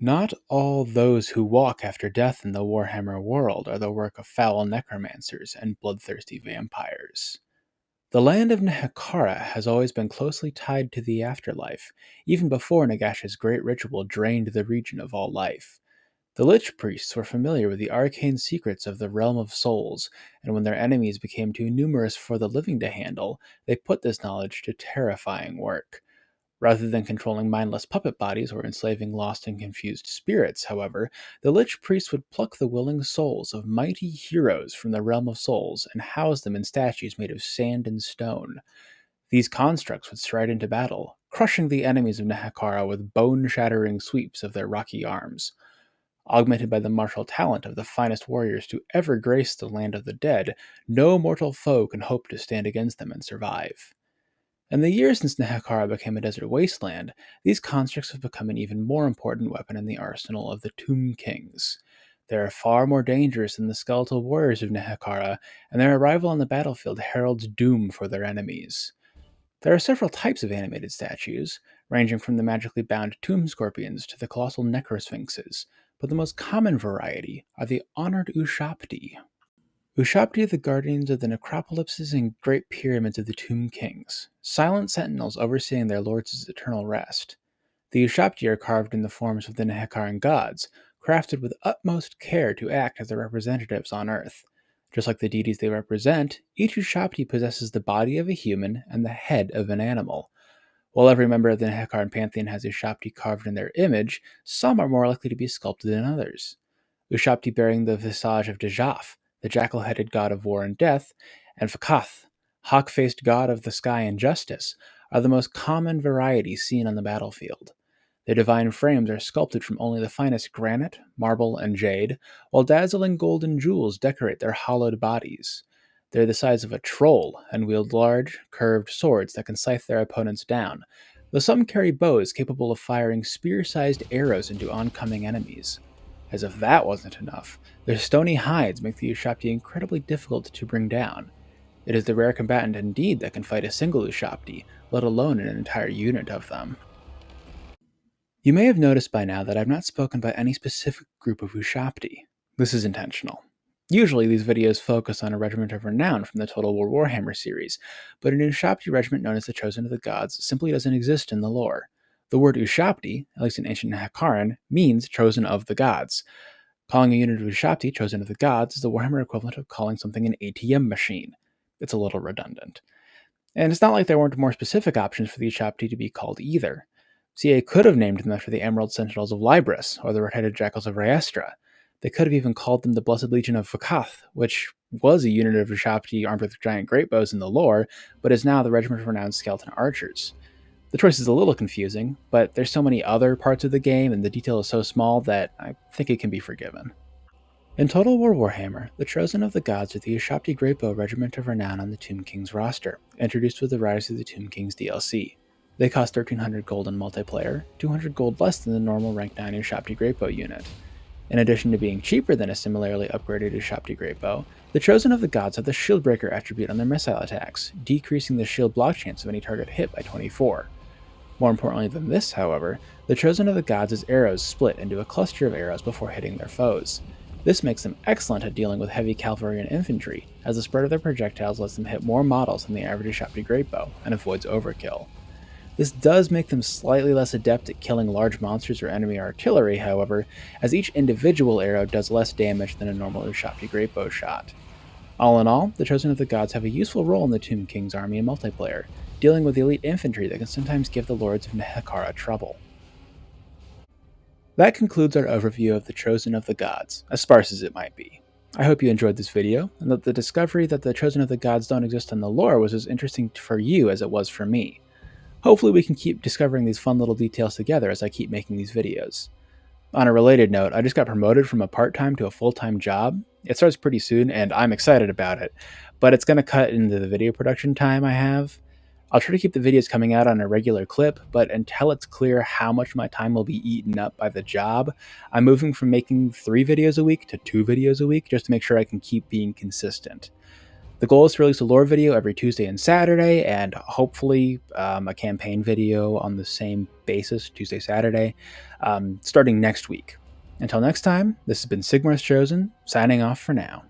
Not all those who walk after death in the Warhammer world are the work of foul necromancers and bloodthirsty vampires. The land of Nehekara has always been closely tied to the afterlife, even before Nagash's great ritual drained the region of all life. The Lich Priests were familiar with the arcane secrets of the realm of souls, and when their enemies became too numerous for the living to handle, they put this knowledge to terrifying work. Rather than controlling mindless puppet bodies or enslaving lost and confused spirits, however, the Lich Priests would pluck the willing souls of mighty heroes from the realm of souls and house them in statues made of sand and stone. These constructs would stride into battle, crushing the enemies of Nehekara with bone-shattering sweeps of their rocky arms. Augmented by the martial talent of the finest warriors to ever grace the land of the dead, no mortal foe can hope to stand against them and survive. In the years since Nehekara became a desert wasteland, these constructs have become an even more important weapon in the arsenal of the Tomb Kings. They are far more dangerous than the skeletal warriors of Nehekara, and their arrival on the battlefield heralds doom for their enemies. There are several types of animated statues, ranging from the magically bound tomb scorpions to the colossal necrosphinxes, but the most common variety are the honored ushabti. Ushabti are the guardians of the necropolises and great pyramids of the Tomb Kings, silent sentinels overseeing their lords' eternal rest. The ushabti are carved in the forms of the Nehekaran gods, crafted with utmost care to act as their representatives on Earth. Just like the deities they represent, each ushabti possesses the body of a human and the head of an animal. While every member of the Nehekaran pantheon has ushabti carved in their image, some are more likely to be sculpted than others. Ushabti bearing the visage of Dejaf, the jackal-headed god of war and death, and Fakath, hawk-faced god of the sky and justice, are the most common varieties seen on the battlefield. Their divine frames are sculpted from only the finest granite, marble, and jade, while dazzling golden jewels decorate their hollowed bodies. They're the size of a troll and wield large, curved swords that can scythe their opponents down, though some carry bows capable of firing spear-sized arrows into oncoming enemies. As if that wasn't enough, their stony hides make the ushabti incredibly difficult to bring down. It is the rare combatant indeed that can fight a single ushabti, let alone an entire unit of them. You may have noticed by now that I've not spoken about any specific group of ushabti. This is intentional. Usually these videos focus on a regiment of Renown from the Total War Warhammer series, but an ushabti regiment known as the Chosen of the Gods simply doesn't exist in the lore. The word ushabti, at least in ancient Nehekaran, means Chosen of the Gods. Calling a unit of ushabti Chosen of the Gods is the Warhammer equivalent of calling something an ATM machine. It's a little redundant. And it's not like there weren't more specific options for the ushabti to be called either. CA could have named them after the Emerald Sentinels of Libris, or the Red-Headed Jackals of Raestra. They could have even called them the Blessed Legion of Fakath, which was a unit of ushabti armed with giant greatbows in the lore, but is now the Regiment of Renowned Skeleton Archers. The choice is a little confusing, but there's so many other parts of the game and the detail is so small that I think it can be forgiven. In Total War Warhammer, the Chosen of the Gods are the ushabti Greatbow Regiment of Renown on the Tomb Kings roster, introduced with the Rise of the Tomb Kings DLC. They cost 1300 gold in multiplayer, 200 gold less than the normal rank 9 ushabti Greatbow unit. In addition to being cheaper than a similarly upgraded ushabti Greatbow, the Chosen of the Gods have the Shieldbreaker attribute on their missile attacks, decreasing the shield block chance of any target hit by 24. More importantly than this, however, the Chosen of the Gods' arrows split into a cluster of arrows before hitting their foes. This makes them excellent at dealing with heavy cavalry and infantry, as the spread of their projectiles lets them hit more models than the average ushabti Greatbow, and avoids overkill. This does make them slightly less adept at killing large monsters or enemy artillery, however, as each individual arrow does less damage than a normal ushabti Greatbow shot. All in all, the Chosen of the Gods have a useful role in the Tomb King's army in multiplayer, dealing with elite infantry that can sometimes give the Lords of Nehekara trouble. That concludes our overview of the Chosen of the Gods, as sparse as it might be. I hope you enjoyed this video, and that the discovery that the Chosen of the Gods don't exist in the lore was as interesting for you as it was for me. Hopefully we can keep discovering these fun little details together as I keep making these videos. On a related note, I just got promoted from a part-time to a full-time job. It starts pretty soon, and I'm excited about it, but it's going to cut into the video production time I have. I'll try to keep the videos coming out on a regular clip, but until it's clear how much my time will be eaten up by the job, I'm moving from making 3 videos a week to 2 videos a week just to make sure I can keep being consistent. The goal is to release a lore video every Tuesday and Saturday, and hopefully a campaign video on the same basis, Tuesday, Saturday, starting next week. Until next time, this has been Sigmar's Chosen, signing off for now.